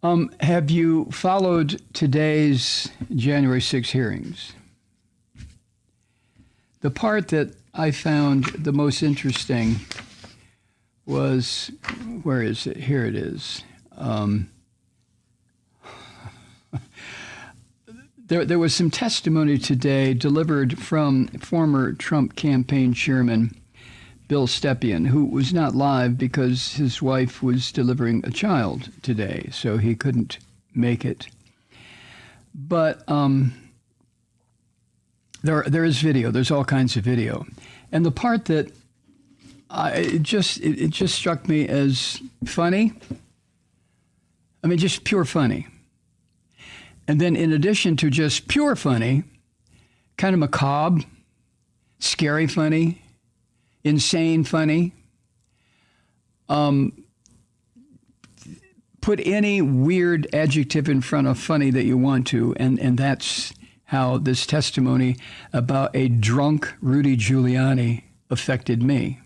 Have you followed today's January 6 hearings? The part that I found the most interesting was, where is it? Here it is. There was some testimony today delivered from former Trump campaign chairman Bill Stepien, who was not live because his wife was delivering a child today, so he couldn't make it. But there is video. There's all kinds of video, and the part that it just struck me as funny. I mean, just pure funny. And then, in addition to just pure funny, kind of macabre, scary funny, insane funny. Put any weird adjective in front of funny that you want to, and that's how this testimony about a drunk Rudy Giuliani affected me.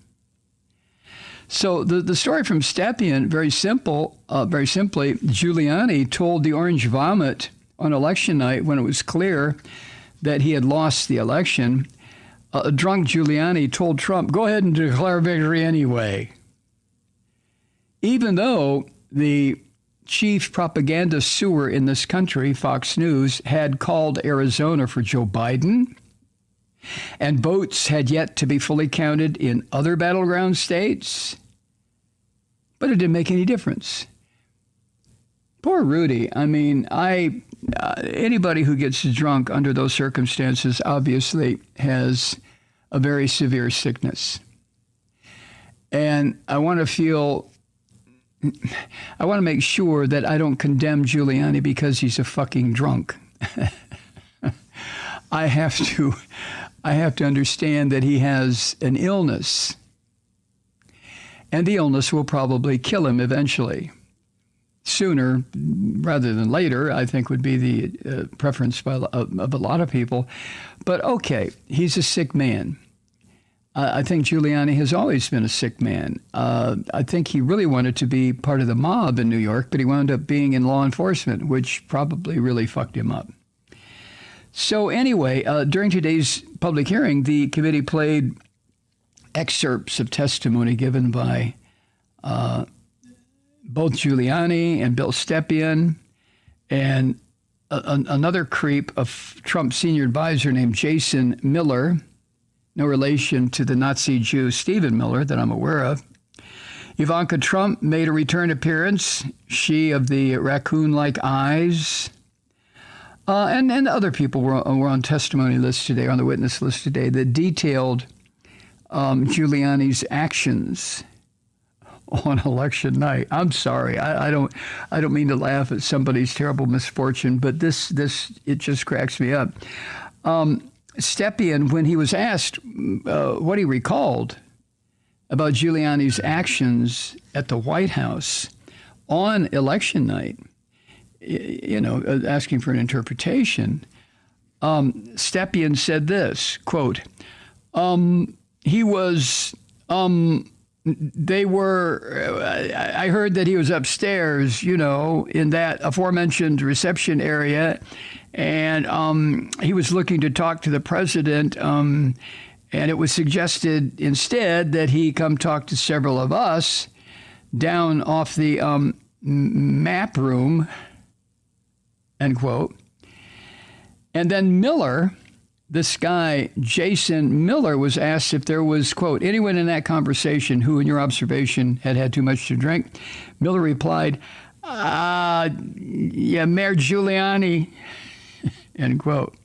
So the story from Stepien, very simply, Giuliani told the Orange Vomit on election night, when it was clear that he had lost the election, a drunk Giuliani told Trump, go ahead and declare victory anyway. Even though the chief propaganda sewer in this country, Fox News, had called Arizona for Joe Biden, and votes had yet to be fully counted in other battleground states, but it didn't make any difference. Poor Rudy. I mean, anybody who gets drunk under those circumstances obviously has a very severe sickness. And I want to make sure that I don't condemn Giuliani because he's a fucking drunk. I have to understand that he has an illness, and the illness will probably kill him eventually. Sooner rather than later, I think, would be the preference of a lot of people. But okay, he's a sick man. I think Giuliani has always been a sick man. I think he really wanted to be part of the mob in New York, but he wound up being in law enforcement, which probably really fucked him up. So anyway, during today's public hearing, the committee played excerpts of testimony given by both Giuliani and Bill Stepien, and another creep, a Trump senior advisor named Jason Miller, no relation to the Nazi Jew Stephen Miller that I'm aware of. Ivanka Trump made a return appearance, she of the raccoon-like eyes. And other people were on testimony lists today, on the witness list today, that detailed Giuliani's actions on election night. I'm sorry, I don't mean to laugh at somebody's terrible misfortune, but this it just cracks me up. Stepien, when he was asked what he recalled about Giuliani's actions at the White House on election night, asking for an interpretation, Stepien said this, quote, he was, I heard that he was upstairs, in that aforementioned reception area, and he was looking to talk to the president, and it was suggested instead that he come talk to several of us down off the map room, end quote. And then Miller, this guy, Jason Miller, was asked if there was, quote, anyone in that conversation who, in your observation, had too much to drink. Miller replied, yeah, Mayor Giuliani, end quote.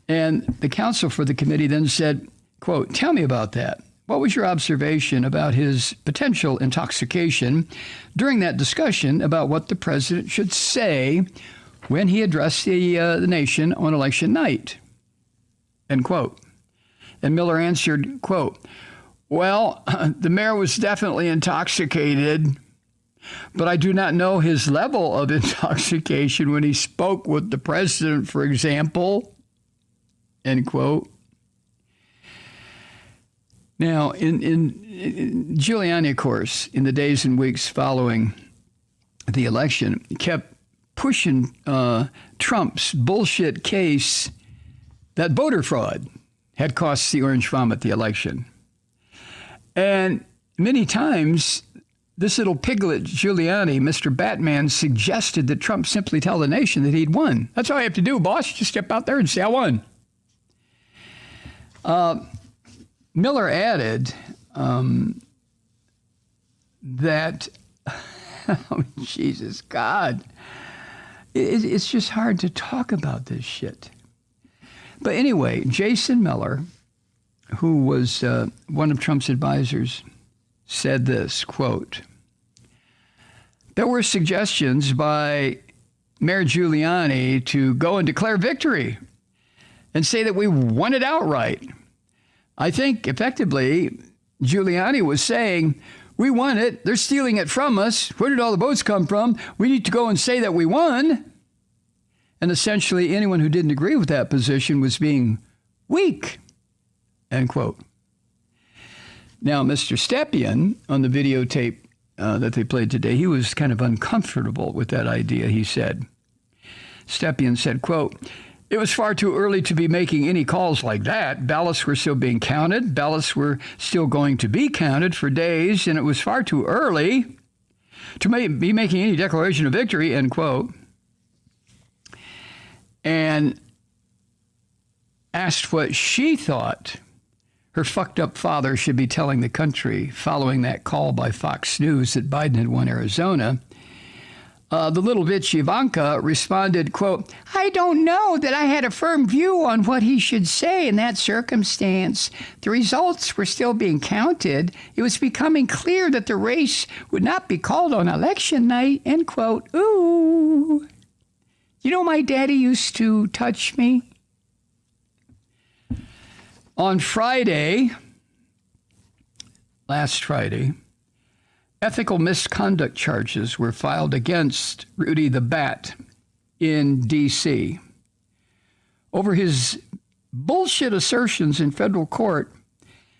And the counsel for the committee then said, quote, tell me about that. What was your observation about his potential intoxication during that discussion about what the president should say when he addressed the nation on election night? End quote. And Miller answered, quote, well, the mayor was definitely intoxicated, but I do not know his level of intoxication when he spoke with the president, for example, end quote. Now, in Giuliani, of course, in the days and weeks following the election, kept pushing Trump's bullshit case that voter fraud had cost the Orange Vomit the election. And many times, this little piglet, Giuliani, Mr. Batman, suggested that Trump simply tell the nation that he'd won. That's all you have to do, boss. Just step out there and say, I won. Miller added that, oh, Jesus, God, it's just hard to talk about this shit. But anyway, Jason Miller, who was one of Trump's advisors, said this, quote, there were suggestions by Mayor Giuliani to go and declare victory and say that we won it outright. I think effectively Giuliani was saying, we won it. They're stealing it from us. Where did all the votes come from? We need to go and say that we won. And essentially anyone who didn't agree with that position was being weak, end quote. Now, Mr. Stepien, on the videotape that they played today, he was kind of uncomfortable with that idea, he said. Stepien said, quote, it was far too early to be making any calls like that. Ballots were still being counted. Ballots were still going to be counted for days, and it was far too early to be making any declaration of victory, end quote. And asked what she thought her fucked up father should be telling the country following that call by Fox News that Biden had won Arizona. The little bitch Ivanka responded, quote, I don't know that I had a firm view on what he should say in that circumstance. The results were still being counted. It was becoming clear that the race would not be called on election night, end quote. Ooh. You know, my daddy used to touch me. On Friday, last Friday, ethical misconduct charges were filed against Rudy the Bat in D.C. over his bullshit assertions in federal court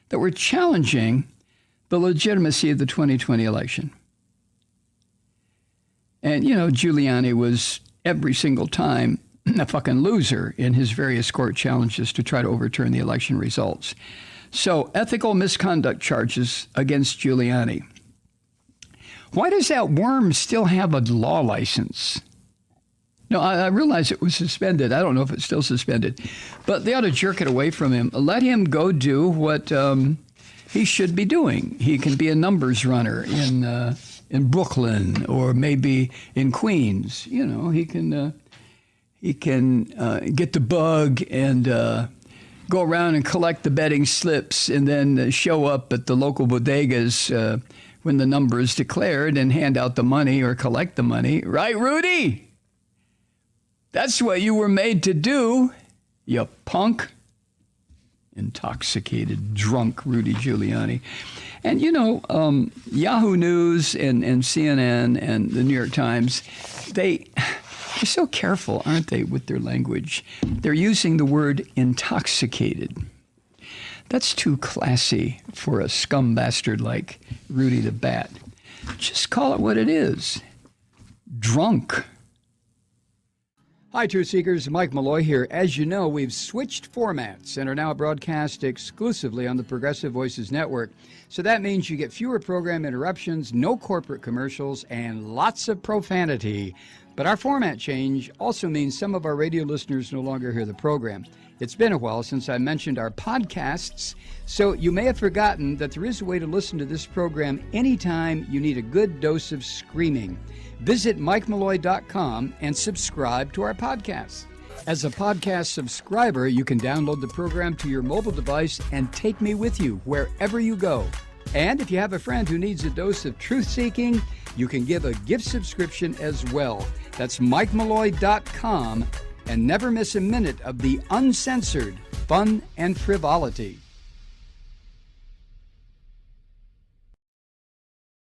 that were challenging the legitimacy of the 2020 election. And, you know, Giuliani was every single time a fucking loser in his various court challenges to try to overturn the election results. So, ethical misconduct charges against Giuliani. Why does that worm still have a law license? No, I realize it was suspended. I don't know if it's still suspended. But they ought to jerk it away from him. Let him go do what he should be doing. He can be a numbers runner in Brooklyn or maybe in Queens. You know, he can get the bug and go around and collect the betting slips and then show up at the local bodegas when the number is declared and hand out the money or collect the money. Right, Rudy? That's what you were made to do, you punk. Intoxicated, drunk Rudy Giuliani. And, you know, Yahoo News and CNN and the New York Times, they're so careful, aren't they, with their language? They're using the word intoxicated. That's too classy for a scum bastard like Rudy the Bat. Just call it what it is. Drunk. Hi, Truth Seekers. Mike Malloy here. As you know, we've switched formats and are now broadcast exclusively on the Progressive Voices Network. So that means you get fewer program interruptions, no corporate commercials, and lots of profanity. But our format change also means some of our radio listeners no longer hear the program. It's been a while since I mentioned our podcasts, so you may have forgotten that there is a way to listen to this program anytime you need a good dose of screaming. Visit MikeMalloy.com and subscribe to our podcasts. As a podcast subscriber, you can download the program to your mobile device and take me with you wherever you go. And if you have a friend who needs a dose of truth-seeking, you can give a gift subscription as well. That's MikeMalloy.com, and never miss a minute of the uncensored fun and frivolity.